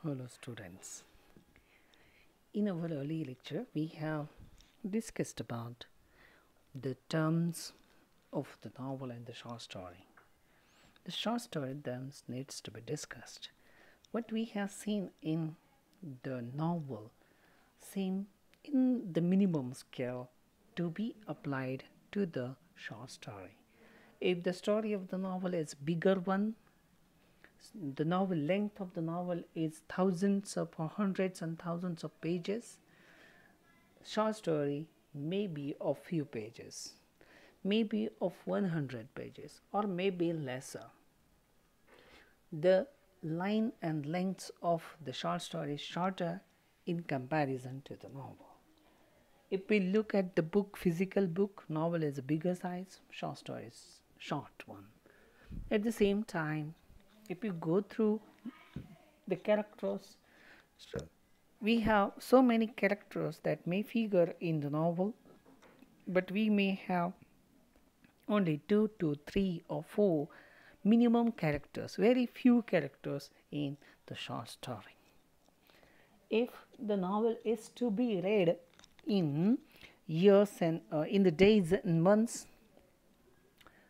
Hello students. In our early lecture we have discussed about the terms of the novel and the short story. The short story terms needs to be discussed. What we have seen in the novel seem in the minimum scale to be applied to the short story. If the story of the novel is bigger one, the novel length of the novel is thousands of or hundreds and thousands of pages, short story may be of few pages, maybe of 100 pages, or maybe lesser. The line and lengths of the short story is shorter in comparison to the novel. If we look at the book, physical book, novel is a bigger size, short story is short one. At the same time, if you go through the characters, we have so many characters that may figure in the novel, but we may have only 2 to 3 or 4 minimum characters, very few characters in the short story. If the novel is to be read in years and in the days and months,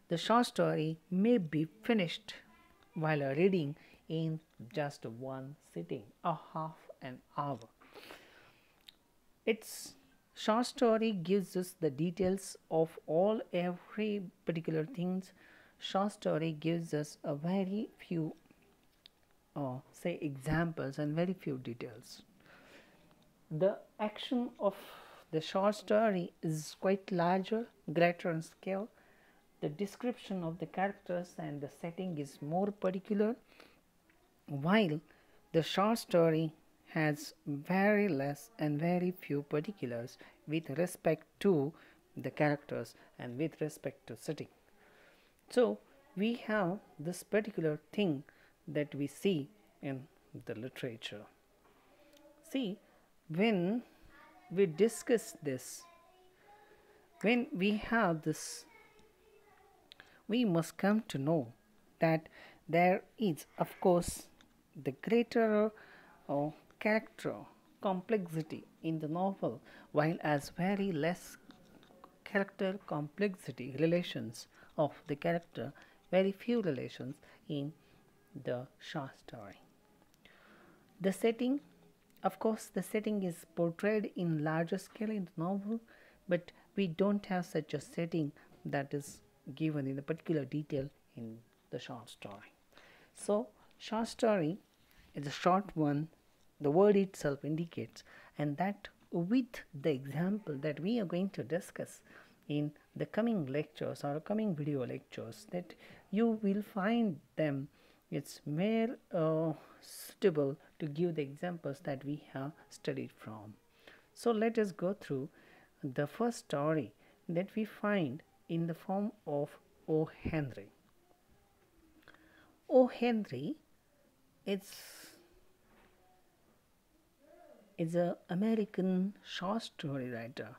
the short story may be finished while reading in just one sitting or half an hour. Its short story gives us the details of every particular things. Short story gives us a very few say examples and very few details. The action of the short story is quite larger, greater in scale. The description of the characters and the setting is more particular, while the short story has very less and very few particulars with respect to the characters and with respect to setting. So we have this particular thing that we see in the literature. See, when we discuss this, when we have this, we must come to know that there is, of course, the greater character complexity in the novel, while as very less character complexity, relations of the character, very few relations in the short story. The setting, of course, the setting is portrayed in larger scale in the novel, but we don't have such a setting that is given in a particular detail in the short story. So short story is a short one, the word itself indicates, and that with the example that we are going to discuss in the coming lectures or coming video lectures, that you will find them, it's more suitable to give the examples that we have studied from. So let us go through the first story that we find in the form of O. Henry. O. Henry is an American short story writer,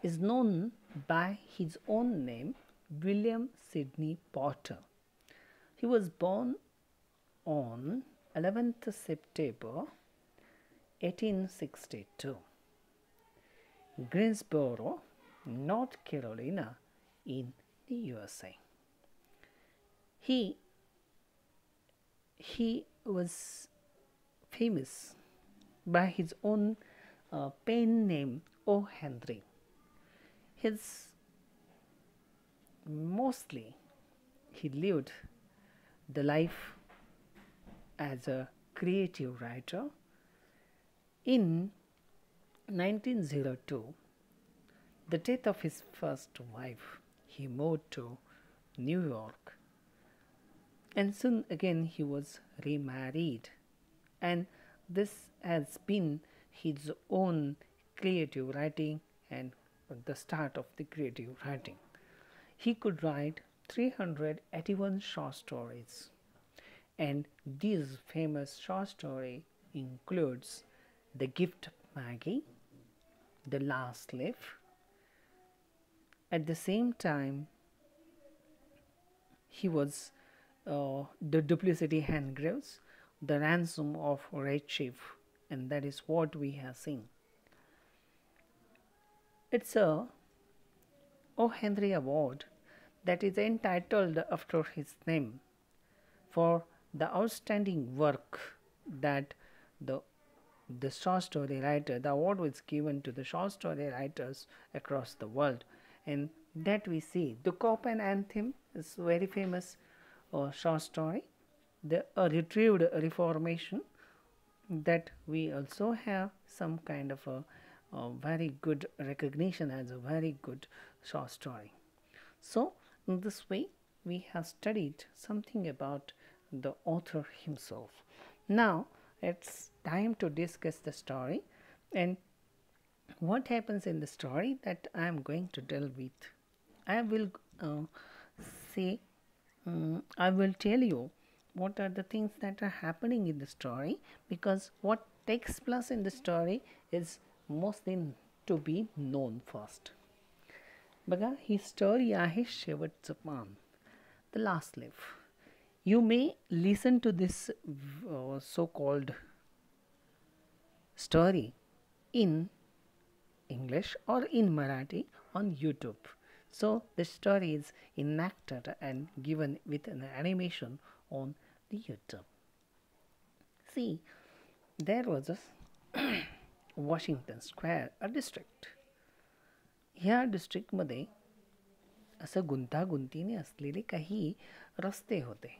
is known by his own name, William Sidney Porter. He was born on 11th September 1862, Greensboro, North Carolina, in the USA. He was famous by his own pen name, O. Henry. Mostly he lived the life as a creative writer. In 1902, the death of his first wife, he moved to New York, and soon again he was remarried, and this has been his own creative writing and the start of the creative writing. He could write 381 short stories, and this famous short story includes The Gift of Maggie, The Last Leaf. At the same time, he was the Duplicity Handgraves, the ransom of Red Chief, and that is what we have seen. It's a O. Henry Award that is entitled after his name for the outstanding work that the short story writer, the award was given to the short story writers across the world, and that we see the Chopin Anthem is very famous short story, the retrieved reformation, that we also have some kind of a very good recognition as a very good short story. So in this way we have studied something about the author himself. Now it's time to discuss the story and what happens in the story that I am going to tell with. I will say, I will tell you what are the things that are happening in the story, because what takes place in the story is mostly to be known first. बघा ही story आहे शेवटचं पान, the last leaf. You may listen to this so-called story in English or in Marathi on YouTube. So the story is enacted and given with an animation on the YouTube. See, there was a Washington Square, a district. ह्या डिस्ट्रिक्टमध्ये असं गुंतागुंतीने असलेले काही रस्ते होते.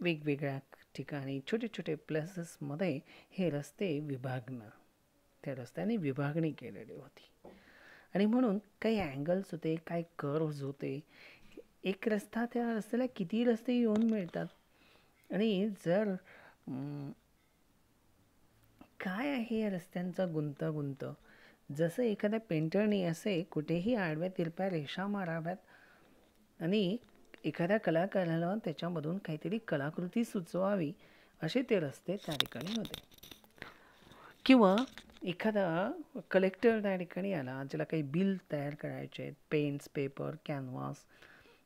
वेगवेगळ्या ठिकाणी छोटे छोटे प्लेसेसमध्ये हे रस्ते विभागणं, त्या रस्त्याने विभागणी केलेली होती. आणि म्हणून काही अँगल्स होते, काही कर्व्स होते. एक रस्ता, त्या रस्त्याला किती रस्ते येऊन मिळतात. आणि जर काय आहे या रस्त्यांचा गुंतागुंत, जसं एखाद्या पेंटरने असे कुठेही आडव्या तिरप्या रेषा माराव्यात आणि एखाद्या कलाकाराला त्याच्यामधून काहीतरी कलाकृती सुचवावी, असे ते रस्ते त्या ठिकाणी होते. किंवा एखादा कलेक्टर त्या ठिकाणी आला, ज्याला काही बिल तयार करायचे आहेत, पेन्स, पेपर, कॅनव्हास,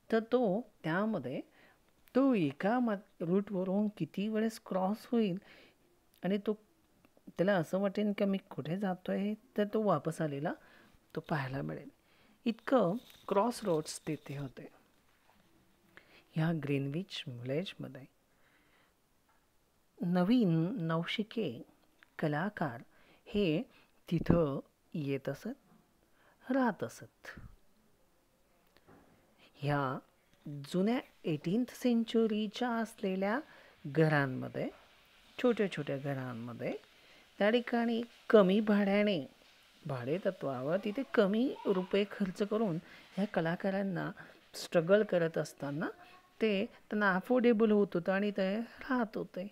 तर तो त्यामध्ये तो एका रूटवरून किती वेळेस क्रॉस होईल आणि तो त्याला असं वाटेल की मी कुठे जातो आहे, तर तो वापस आलेला तो पाहायला मिळेल. इतकं क्रॉस रोड्स तिथे होते. ह्या ग्रीनविच विलेजमध्ये नवीन नवशिके कलाकार हे तिथं येत असत, राहत असत. ह्या जुन्या 18th सेंचुरीच्या असलेल्या घरांमध्ये, छोट्या छोट्या घरांमध्ये, त्या ठिकाणी कमी भाड्याने, भाडे तत्वावर तिथे कमी रुपये खर्च करून ह्या कलाकारांना स्ट्रगल करत असताना ते त्यांना अफोर्डेबल होत होतं आणि ते राहत होते.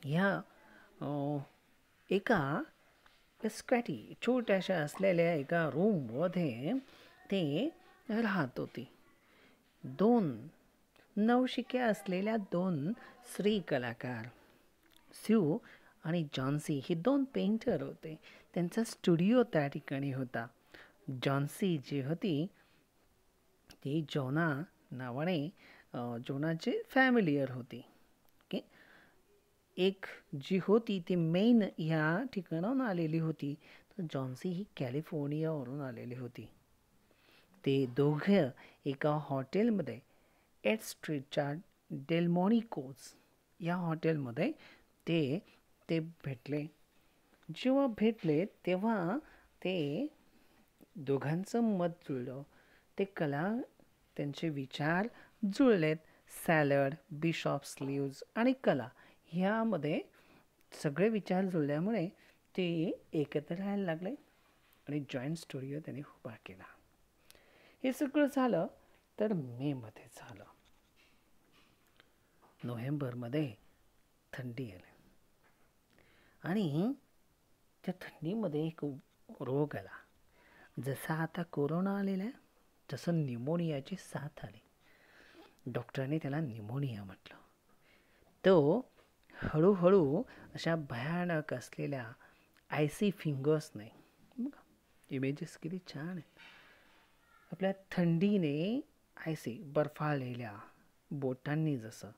ह्या एका स्क्वॅटी छोट्याशा असलेल्या एका रूममध्ये ते राहत होती. दोन नवशिक्या असलेल्या दोन स्त्री कलाकार, स्यू आणि जॉन्सी, हे दोन पेंटर होते. त्यांचा स्टुडिओ त्या ठिकाणी होता. जॉन्सी जी होती ती जोना नावाने, जोनाची फॅमिलियर होती. ओके, एक जी होती ती मेन ह्या ठिकाणाहून आलेली होती, तर जॉन्सी ही कॅलिफोर्नियावरून आलेली होती. ते दोघं एका हॉटेलमध्ये, एट स्ट्रीटच्या डेल्मोनिकोज या हॉटेलमध्ये ते भेटले. जेव्हा भेटले तेव्हा ते दोघांचं मत जुळलं. ते त्यांचे विचार जुळलेत. सॅलड, बिशॉप स्लीव्ज आणि कला ह्यामध्ये सगळे विचार जुळल्यामुळे ते एकत्र राहायला लागले आणि जॉईंट स्टुडिओ त्यांनी उभा केला. हे सगळं झालं तर मेमध्ये झालं. नोव्हेंबरमध्ये थंडी आली आणि त्या थंडीमध्ये एक रोग आला. जसा आता कोरोना आलेला आहे तसं न्यूमोनियाची साथ आली. डॉक्टरने त्याला न्यूमोनिया म्हटलं. तो हळूहळू अशा भयानक असलेल्या आयसी फिंगर्सने, इमेजेस किती छान आहेत, आपल्या थंडीने आयसी बर्फाळलेल्या बोटांनी जसं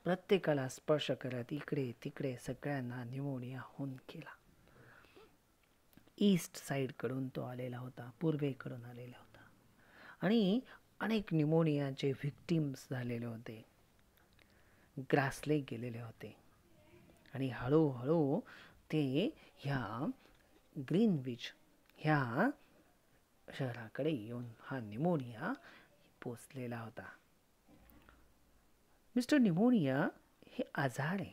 प्रत्येकाला स्पर्श करत इकडे तिकडे सगळ्यांना न्यूमोनिया होऊन गेला. ईस्ट साईडकडून तो आलेला होता, पूर्वेकडून आलेला होता आणि अनेक न्यूमोनियाचे व्हिक्टिम्स झालेले होते, ग्रासले गेलेले होते. आणि हळूहळू ते ह्या ग्रीनविच ह्या शहराकडे येऊन हा न्यूमोनिया पोचलेला होता. मिस्टर न्यूमोनिया हे आजार आहे.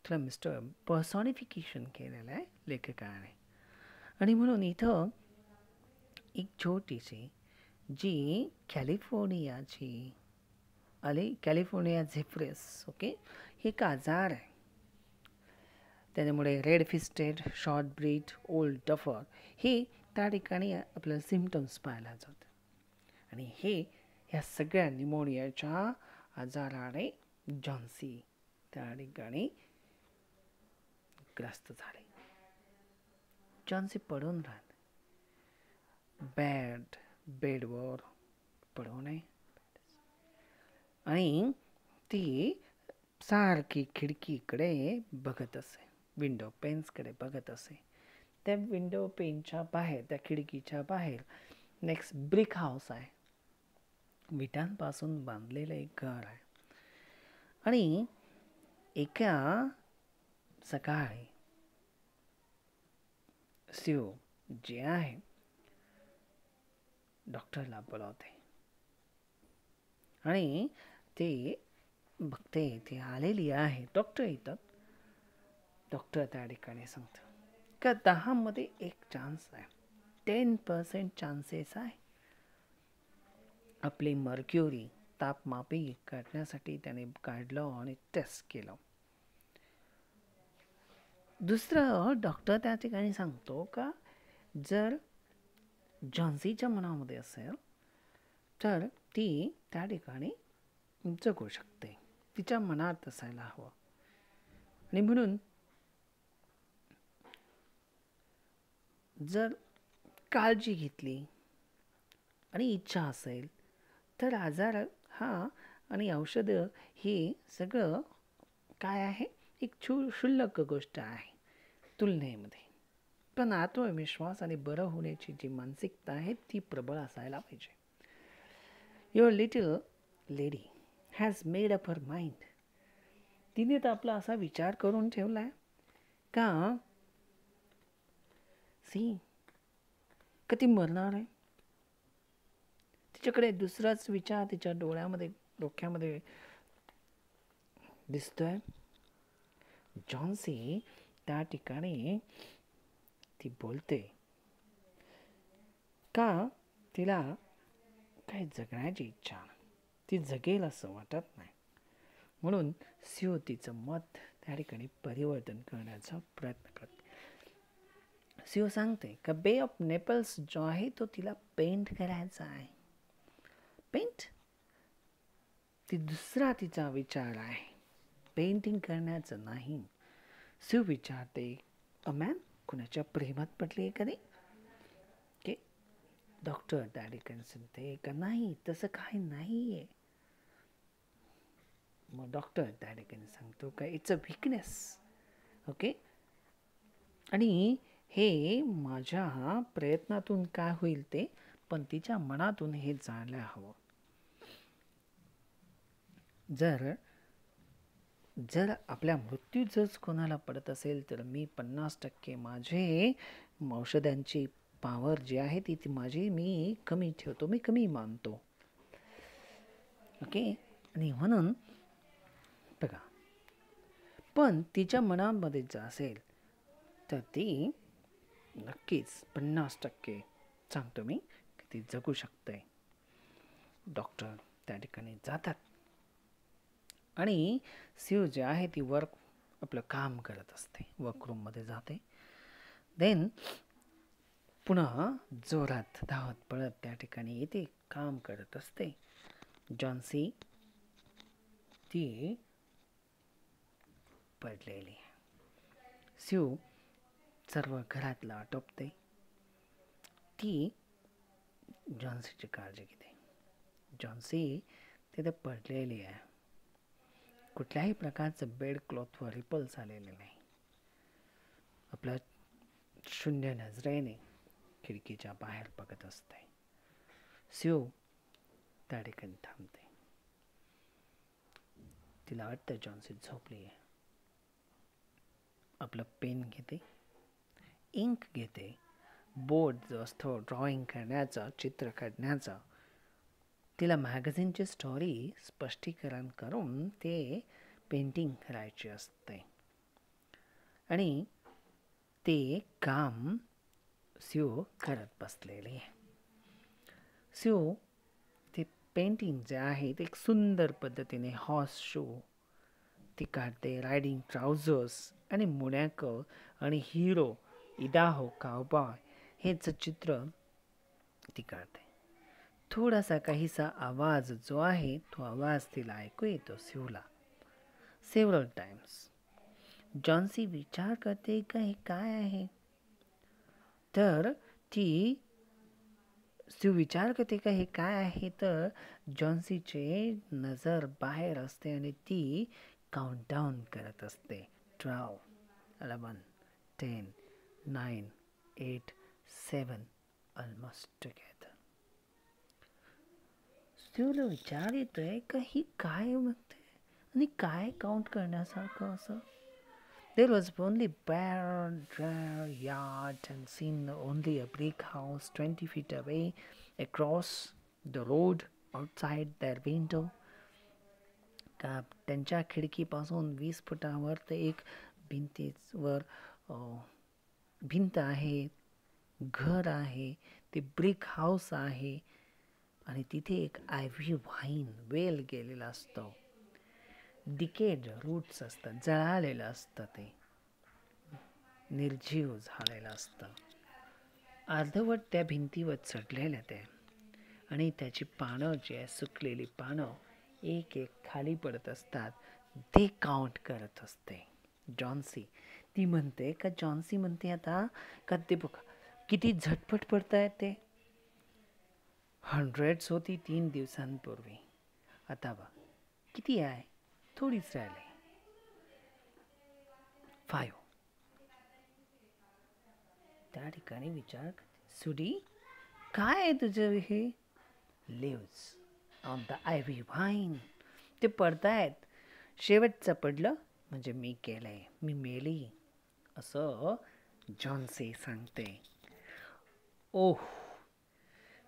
तुला मिस्टर पर्सॉनिफिकेशन केलेलं आहे लेखकाने. आणि म्हणून इथं एक छोटीशी जी कॅलिफोर्नियाची कॅलिफोर्निया झेफ्रेस, ओके, हे एक आजार आहे. त्याच्यामुळे red fisted, short breed, old duffer हे त्या ठिकाणी आपल्याला सिम्पटम्स पाहायला जातात. आणि हे ह्या सगळ्या न्यूमोनियाच्या आजाराने जॉन्सी त्या ठिकाणी ग्रस्त झाले. जॉन्सी पडून राहते, बेडवर पडून आहे आणि ती सारखी खिडकीकडे बघत असे, विंडो पेन्सकडे बघत असे. त्या विंडो पेनच्या बाहेर, त्या खिडकीच्या बाहेर नेक्स्ट ब्रिक हाऊस आहे, विटांपासून बांधलेलं एक घर आहे. आणि एका सकाळी स्यू जे आहे डॉक्टरला बोलावते आणि ते बघते ते आलेली आहे. डॉक्टर येतात. डॉक्टर त्या ठिकाणी सांगतात का 10 मध्ये 1 चान्स आहे, 10% चान्सेस आहे. आपली मर्क्युरी तापमापी काढण्यासाठी त्याने काढलं आणि टेस्ट केलं. दुसरं डॉक्टर त्या ठिकाणी सांगतो का जर जॉन्सीच्या मनामध्ये असेल तर ती त्या ठिकाणी जगू शकते, तिच्या मनात असायला हवं. आणि म्हणून जर काळजी घेतली आणि इच्छा असेल तर आजार हा आणि औषधं हे सगळं काय आहे, एक क्षुल्लक गोष्ट आहे तुलनेमध्ये. पण आत्मविश्वास आणि बरं होण्याची जी मानसिकता आहे ती प्रबळ असायला पाहिजे. Your little lady has made up her mind. तिने तर आपला असा विचार करून ठेवला आहे का का ती मरणार आहे. तिच्याकडे दुसराच विचार तिच्या डोक्यामध्ये दिसतोय. जॉन्सी त्या ठिकाणी ती बोलते का तिला काही जगण्याची इच्छा, ती जगेल असं वाटत नाही. म्हणून स्यू तिचं मत त्या ठिकाणी परिवर्तन करण्याचा प्रयत्न करते. स्यू सांगते का बे ऑफ नेपल्स जो आहे तो तिला पेंट करायचा आहे. पेंट ती दुसरा तिचा विचार आहे, पेंटिंग करण्याचं नाही. स्यू विचारते अ मॅन कुणाच्या प्रेमात पडली कधी. डॉक्टर त्या ठिकाणी सांगते का नाही तसं काही नाही आहे. मग डॉक्टर त्या ठिकाणी सांगतो का इट्स अ वीकनेस, ओके, आणि हे माझ्या प्रयत्नातून काय होईल ते, पण तिच्या मनातून हे जायला हवं. जर आपल्या मृत्यू जर कोणाला पडत असेल तर मी 50% माझे औषधांची पावर जी आहे ती माझी मी कमी ठेवतो, मी कमी मानतो, ओके. आणि म्हणून बघा, पण तिच्या मनामध्ये जर असेल तर ती नक्कीच 50% सांगतो मी की ती जगू शकते. डॉक्टर त्या ठिकाणी जातात आणि स्यू जे आहे ती आपलं काम करत असते, वर्करूममध्ये जाते. देन पुन्हा जोरात धावत पळत त्या ठिकाणी येते, काम करत असते. जॉन्सी ती पडलेली. स्यू सर्व घरातलं आटोपते, ती जॉन्सीची काळजी घेते. जॉन्सी तिथे पडलेली आहे कुठल्याही प्रकारचं बेड क्लॉथवर रिपल्स आलेले नाही. आपलं शून्य नजरेने खिडकीच्या बाहेर बघत असते. स्यू त्या ठिकाणी थांबते. तिला वाटतं जॉन्सी झोपली आहे. आपलं पेन घेते, इंक घेते, बोर्ड जो असतो ड्रॉइंग करण्याचा, चित्र काढण्याचा, तिला मॅगझिनची स्टोरी स्पष्टीकरण करून ते पेंटिंग करायचे असते. आणि ते काम स्यू करत बसलेली आहे. स्यू ते पेंटिंग जे आहे ते एक सुंदर पद्धतीने हॉर्स शू ती काढते, रायडिंग ट्राउझर्स आणि मुण्याकं आणि हिरो इडाहो कावबॉय हेच चित्र ती काढते. थोडासा काहीसा आवाज जो आहे तो आवाज तिला ऐकू येतो स्यूला सेव्हरल टाइम्स. जॉन्सी विचार करते का हे काय आहे. तर ती स्यू विचार करते का हे काय आहे, तर जॉन्सीचे नजर बाहेर असते आणि ती काउंटडाऊन करत असते. 12, 11, 10, 9, 8, 7 ऑलमोस्ट टुगेदर. स्यूला विचार येतोय का ही काय म्हणते आणि काय काउंट करण्यासारखं असं. There was only bare, dry yard and seen only a brick house 20 feet away across the road outside their window. का त्यांच्या खिडकीपासून 20 फुटावर ते एक भिंतीवर भिंत आहे, घर आहे, ते ब्रिक हाऊस आहे आणि तिथे एक आयव्ही व्हाईन वेल गेलेला असतो. डिकेड रूट्स असतात, जळालेलं असतं, ते निर्जीव झालेलं असतं. अर्धवट त्या भिंतीवर चढलेलं ते आणि त्याची पानं जी आहे सुकलेली पानं एक एक खाली पडत असतात. ते काउंट करत असते जॉन्सी. ती म्हणते का जॉन्सी म्हणते आता का ते बघ किती झटपट पडतायत ते. 100 होती 3 दिवसांपूर्वी, आता बघ किती आहे, थोडीच राहिले 5. त्या ठिकाणी विचार सुडी काय आहे तुझं हे. Leaves on the ivy vine. ते पडतायत. शेवटचं पडलं म्हणजे मी केलंय, मी मेली असं जॉन्सी सांगते. ओह,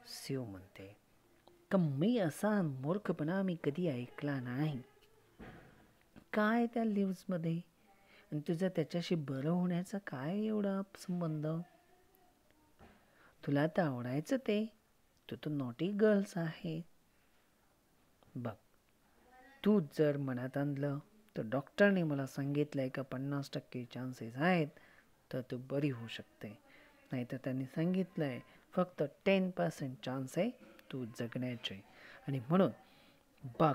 स्यू म्हणते का मी असा मूर्खपणा मी कधी ऐकला नाही. काय त्या लिव्समध्ये आणि तुझं त्याच्याशी बरं होण्याचा काय एवढा संबंध. तुला तर आवडायचं ते, तू तर नॉटी गर्ल्स आहे. बघ तू जर मनात आणलं तर डॉक्टरने मला सांगितलंय का 50% चान्सेस आहेत तर तू बरी होऊ शकते. नाहीतर त्यांनी सांगितलंय फक्त 10% चान्स आहे तू जगण्याचे. आणि म्हणून बघ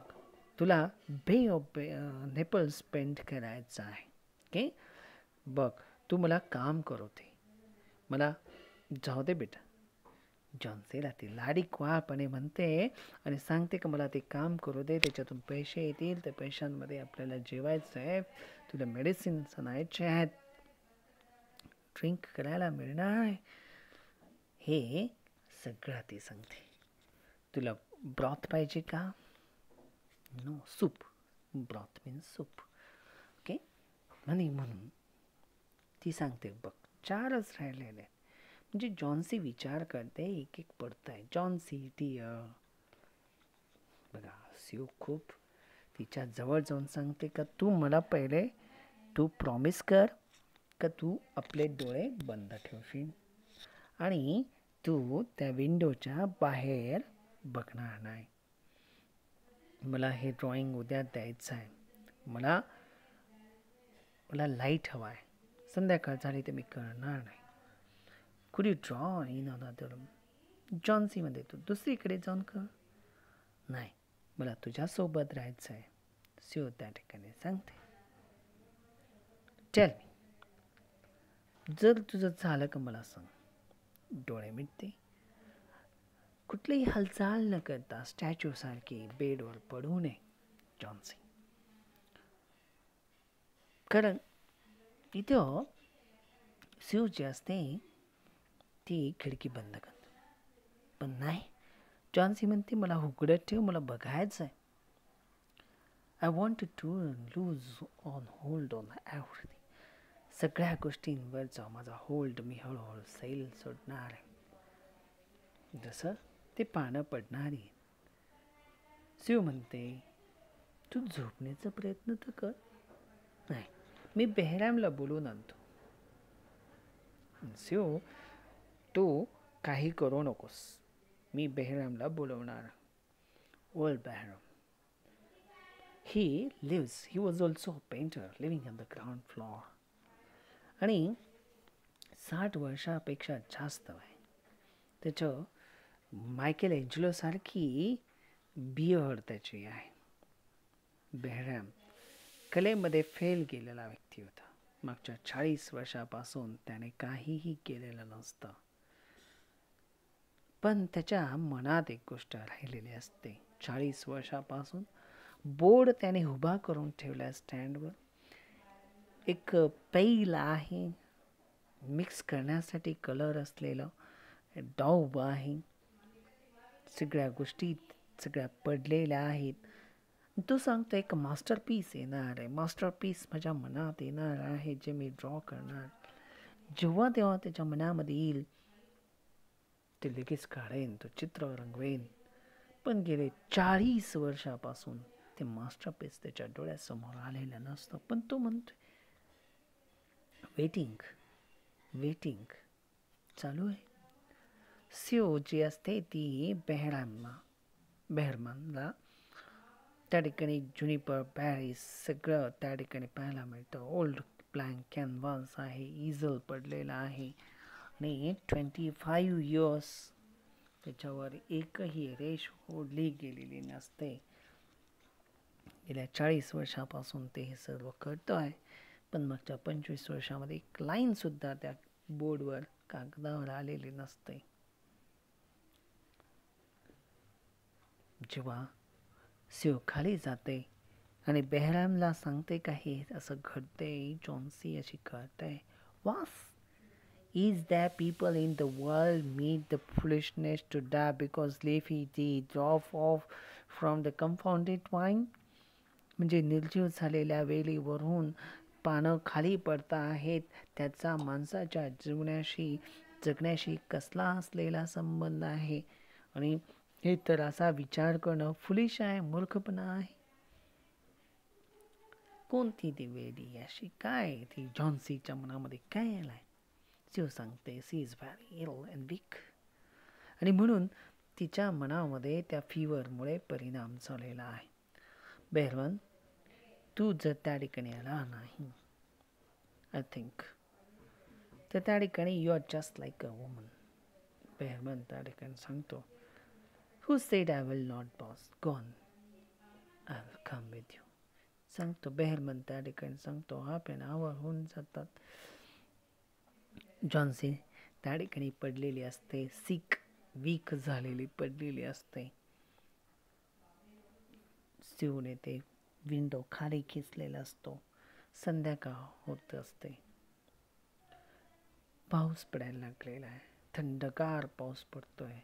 तुला बे ऑफ नेपल्स पेंट करायचं आहे. ओके बघ तू मला काम करू दे, मला जाऊ दे बेटा. जॉन्सीला ती लाडीक्वापणे म्हणते आणि सांगते की मला ते काम करू दे, त्याच्यातून पैसे येतील, त्या पैशांमध्ये आपल्याला जेवायचं आहे, तुला मेडिसिन्स आणायचे आहेत, ड्रिंक करायला मिळणार आहे, हे सगळं ती सांगते. तुला ब्रॉथ पाहिजे का. No soup, broth means soup. Okay म्हणून ती सांगते बघ 4च राहिलेले. म्हणजे जॉन्सी विचार करते एक एक पडतंय. जॉन्सी डिअर बघा स्यू खूप तिच्या जवळ जाऊन सांगते का तू मला पहिले तू प्रॉमिस कर का तू आपले डोळे बंद ठेवशील आणि तू त्या विंडोच्या बाहेर बघणार नाही. मला हे ड्रॉइंग उद्या द्यायचं आहे, मला लाईट हवा आहे, संध्याकाळ झाली तर मी करणार नाही. Could you draw in another room. जॉन्सीमध्ये तू दुसरीकडे जाऊन कर. नाही मला तुझ्यासोबत राहायचं आहे. स्यू त्या ठिकाणी सांगते टेल मी, जर तुझं झालं का मला सांग. डोळे मिटते, कुठलीही हालचाल न करता स्टॅच्यूसारखी बेडवर पडू नये जॉन्सी. कारण इथं शिव जी असते ती खिडकी बंद करते. पण नाही, जॉन्सी म्हणते मला उघडत ठेव, मला बघायचं आहे. I want to lose on hold on everything. सगळ्या गोष्टींवरचा माझा होल्ड मी हळूहळू सैल सोडणार आहे, जसं ते पानं पडणारी. शिव म्हणते तू झोपण्याचा प्रयत्न तर कर. नाही, मी बेहरामला बोलून आणतो. शिव तू काही करू नकोस, मी बेहरामला बोलवणार. Old Behram, he was also a painter living on the ground floor. आणि 60 वर्षापेक्षा जास्त आहे त्याचं. मायकेल एंजेलो सारखी बियर्ड त्याची आहे. बेहराम कलेमध्ये फेल गेलेला व्यक्ती होता. मागच्या 40 वर्षापासून त्याने काहीही केलेलं नसतं. पण त्याच्या मनात एक गोष्ट राहिलेली असते. 40 वर्षापासून बोर्ड त्याने उभा करून ठेवला स्टँडवर. एक पैल आहे, मिक्स करण्यासाठी कलर असलेलं डॉब आहे. सगळ्या गोष्टी सगळ्या पडलेल्या आहेत. तो सांगतो एक मास्टरपीस येणार आहे, मास्टरपीस माझ्या मनात येणार आहे, जे मी ड्रॉ करणार. जेव्हा तेव्हा त्याच्या मनामध्ये येईल ते लगेच काढेन, तो चित्र रंगवेन. पण गेले 40 वर्षापासून ते मास्टरपीस त्याच्या डोळ्यासमोर आलेलं नसतं. पण तो म्हणतो वेटिंग चालू आहे. शिव जी असते ती बेहरमनला त्या ठिकाणी जुनिपर, पॅरिस सगळं त्या ठिकाणी पाहायला मिळतं. ओल्ड ब्लँक कॅनव्हास आहे, इजल पडलेला आहे आणि 25 इयर्स त्याच्यावर एकही रेष ओढली गेलेली नसते. गेल्या 40 वर्षापासून ते हे सर्व करतो आहे. पण मागच्या 25 वर्षामध्ये एक लाईन सुद्धा त्या बोर्डवर कागदावर आलेली नसते. जेव्हा शिव खाली जाते आणि बेहरामला सांगते का हे असं घडते, जॉन्सी अशी करते. वास Is there people in the world meet the foolishness to die because leafy tea drop off from the confounded vine? म्हणजे निर्जीव झालेल्या वेलीवरून पानं खाली पडता आहेत. त्याचा माणसाच्या जगण्याशी कसला असलेला संबंध आहे? आणि हे तर असा विचार करणं फुलिश आहे, मूर्खपणा आहे. कोणती ती वेली अशी काय ती जॉन्सीच्या मनामध्ये काय आलाय? शिव सांगते she is very ill and weak. आणि म्हणून तिच्या मनामध्ये त्या फीवरमुळे परिणाम झालेला आहे. बेहरमन तू जर त्या ठिकाणी आला नाही, आय थिंक तर त्या ठिकाणी you are just like a woman. Behrman त्या ठिकाणी सांगतो who said I will not boss gone, I will come with you. सांगतो बेहरमन त्या ठिकाणी सांगतो. हाफ एन आवर होऊन जातात. जॉन्सी त्या ठिकाणी पडलेली असते, वीक झालेली पडलेली असते. शिवने ते विंडो खाली खेचलेला असतो. संध्याकाळ होत असते. पाऊस पडायला लागलेला आहे, थंडगार पाऊस पडतोय.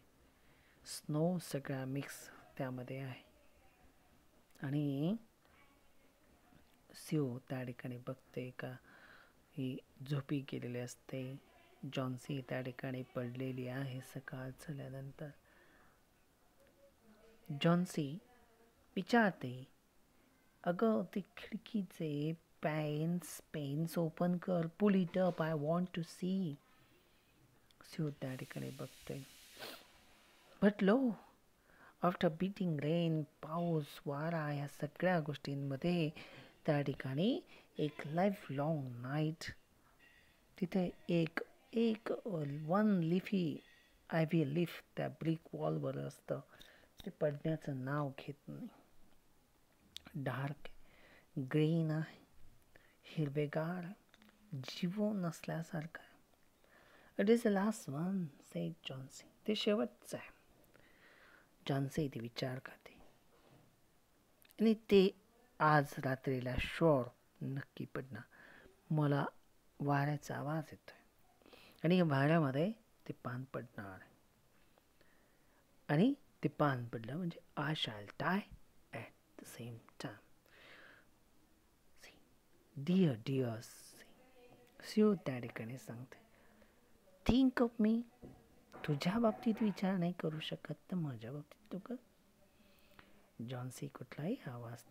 स्नो सगळा मिक्स त्यामध्ये आहे. आणि शिव त्या ठिकाणी बघते का ही झोपी गेलेली असते. जॉन्सी त्या ठिकाणी पडलेली आहे. सकाळ झाल्यानंतर जॉन्सी विचारते, अगं ते खिडकीचे पेन्स ओपन कर, pull it up, I want to see. शिव त्या ठिकाणी बघते. But lo, after beating rain, पाऊस, वारा या सगळ्या गोष्टींमध्ये त्या ठिकाणी एक लाईफ लॉंग नाईट. तिथे एक वन लिफी आयव्ही लीफ त्या ब्रिक वॉलवर असतं. ते पडण्याचं नाव घेत नाही. डार्क ग्रीन आहे, हिरवेगार, जीव नसल्यासारखं आहे. It is the last one, sed Johnsy. ते शेवटचं आहे. जॉन्सी ते विचार करते आणि ते आज रात्रीला शुअर नक्की पडणार. मला वाऱ्याचा आवाज येतोय आणि या वाऱ्यामध्ये ते पान पडणार आहे आणि ते पान पडलं म्हणजे I shall die at the same time. Dear dear Sue त्या ठिकाणी सांगते, थिंक ऑफ मी. तुझ्या बाबतीत विचार नाही करू शकत तर माझ्या बाबतीत तू कर. जॉन्सी कुठलाही आवाज,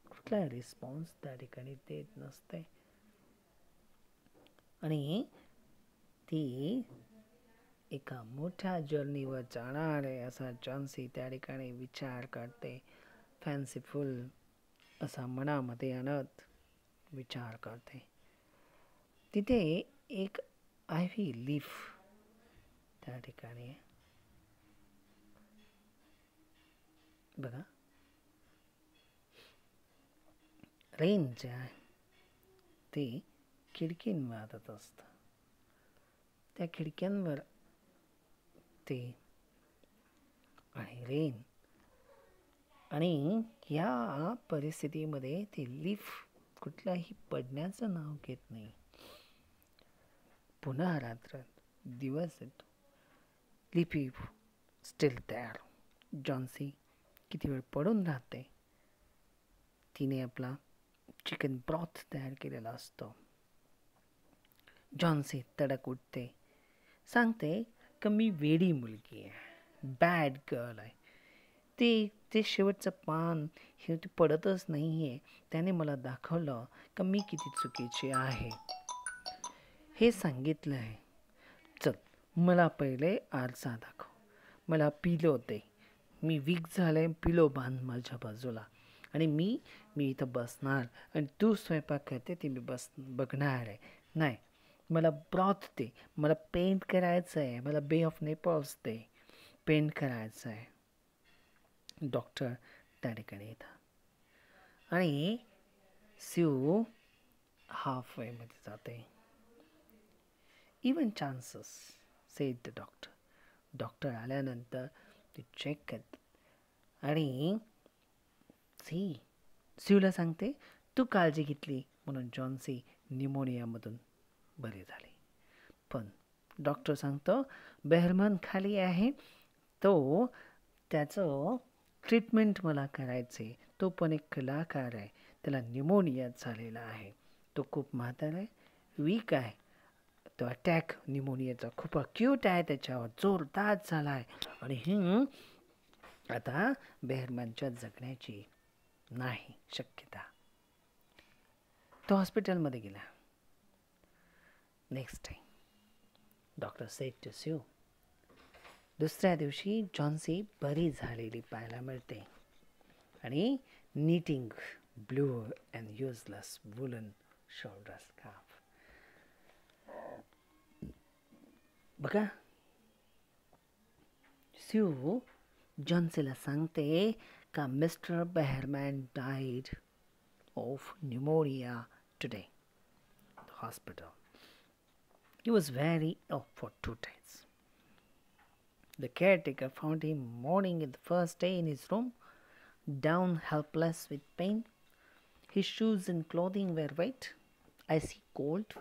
कुठलाही रिस्पॉन्स त्या ठिकाणी देत नसते आणि ती एका मोठ्या जर्नीवर जाणार आहे असा जॉन्सी त्या ठिकाणी विचार करते. फॅन्सीफुल असा मनामध्ये आणत विचार करते. तिथे एक आयव्ही लीफ त्या ठिकाणी बघा, रेन जे आहे ते खिडकींवर वाहत असतं. त्या खिडक्यांवर ते आणि रेन आणि या परिस्थितीमध्ये ते लीफ कुठलाही पडण्याचं नाव घेत नाही. पुन्हा रात्र, दिवस येतो, लिफी स्टील तयार. जॉन्सी किती वेळ पडून राहते. तिने आपला चिकन ब्रॉथ तयार केलेला असतो. जॉन्सी तडक उठते, सांगते की मी वेडी मुलगी आहे, बॅड गर्ल आहे. ते शेवटचं पान हे ते पडतच नाही आहे. त्याने मला दाखवलं की मी किती चुकीची आहे. हे सांगितलं आहे. चल मला पहिले आरसा दाखव, मला पिलो दे, मी वीक झाले, पिलो बांध माझ्या बाजूला आणि मी इथं बसणार आणि तू स्वयंपाक करते ते मी बघणार आहे. नाही, मला ब्रॉथ दे, मला पेंट करायचं आहे, मला बे ऑफ नेपल्स दे, पेंट करायचं आहे. डॉक्टर त्या ठिकाणी येतात आणि स्यू हाफ वेमध्ये जाते. Even chances sed the doctor. Doctor आल्यानंतर ते चेक करतात आणि स्यूला सांगते तू काळजी घेतली म्हणून जॉन्सी न्यूमोनियामधून बरी झाली. पण डॉक्टर सांगतो बेहरमन खाली आहे, तो त्याचं ट्रीटमेंट मला करायचे. तो पण एक कलाकार आहे, त्याला न्यूमोनिया झालेला आहे, तो खूप म्हातारा आहे, वीक आहे, तो अटॅक न्यूमोनियाचा खूप अक्यूट आहे, त्याच्यावर जोरदार झाला आहे आणि आता बेहरमनच्या जगण्याची नाही शक्यता. तो हॉस्पिटलमध्ये गेला. Next time doctor said to Sue. दुसऱ्या दिवशी जॉन्सी बरी झालेली पाहायला मिळते आणि knitting blue and useless woollen shoulder scarf. बघा, स्यू जॉन्सीला सांगते का mister Behrman died of pneumonia today in the hospital. He was very ill for 2 days. The caretaker found him mourning in the first day in his room, down helpless with pain. His shoes and clothing were wet, icy cold.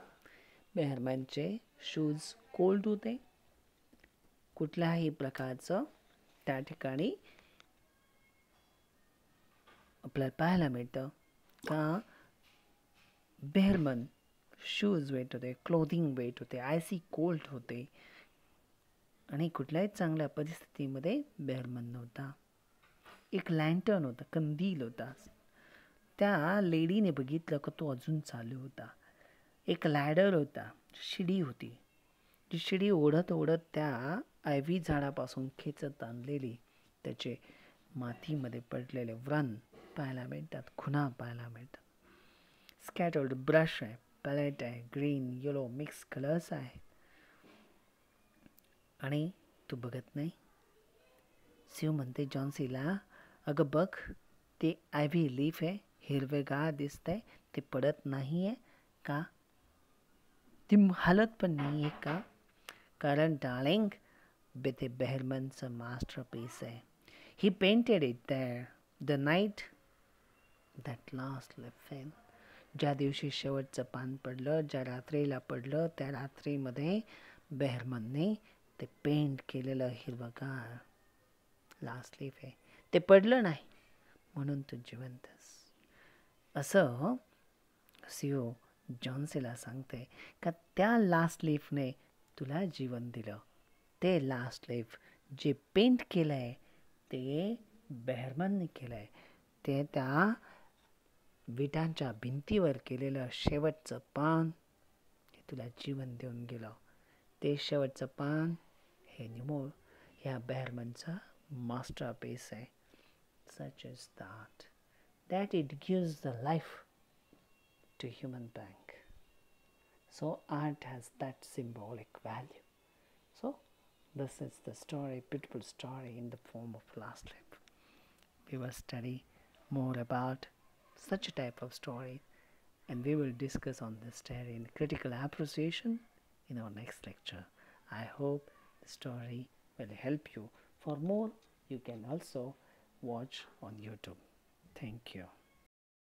बेहरमॅनचे shoes cold होते. कुठल्याही प्रकारचं त्या ठिकाणी आपल्याला पाहायला मिळतं का बेहरमन शूज वेट होते, क्लोथिंग वेट होते, आयसी कोल्ड होते आणि कुठल्याही चांगल्या परिस्थितीमध्ये बेहरमन नव्हता. एक लँटर्न होता, कंदील होता, त्या लेडीने बघितलं का तो अजून चालू होता. एक लॅडर होता, शिडी होती, जी शिडी ओढत ओढत त्या आयव्ही झाडापासून खेचत आणलेली त्याचे मातीमध्ये पडलेले व्रण पाहायला मिळतात, खुणा पाहायला मिळतात. स्कॅटर्ड ब्रश आहे, पॅलेट आहे, ग्रीन येलो मिक्स कलर्स आहे आणि तू बघत नाही. स्यू म्हणते जॉन्सीला, अगं बघ ते आयव्ही लीफ आहे, हिरवेगार दिसतंय, ते पडत नाही आहे का, ती हालत पण नाही आहे का. कारण डार्लिंग बेथे बेहरमनचं मास्टरपीस आहे. He painted it there the night that last left fell. ज्या दिवशी शेवटचं पान पडलं, ज्या रात्रीला पडलं, त्या रात्रीमध्ये बेहरमनने ते पेंट केलेलं हिरवगार लास्ट लीफ आहे, ते पडलं नाही म्हणून तू जिवंतस. असं सीओ जॉन्सीला सांगते का त्या लास्ट लीफने तुला जीवन दिलं. ते लास्ट लीफ जे पेंट केलं आहे ते बेहरमनने केलं आहे. ते त्या विटांच्या भिंतीवर केलेलं शेवटचं पान हे तुला जीवन देऊन गेलं. ते शेवटचं पान हे निमोल ह्या बेहरमनचा मास्टरपीस आहे. Such as that it gives the life to human being. So art has that symbolic value. So this is the story, beautiful story in the form of last leaf. We will study more about such a type of story, and we will discuss on this story in critical appreciation in our next lecture. I hope the story will help you. For more, you can also watch on YouTube. Thank you.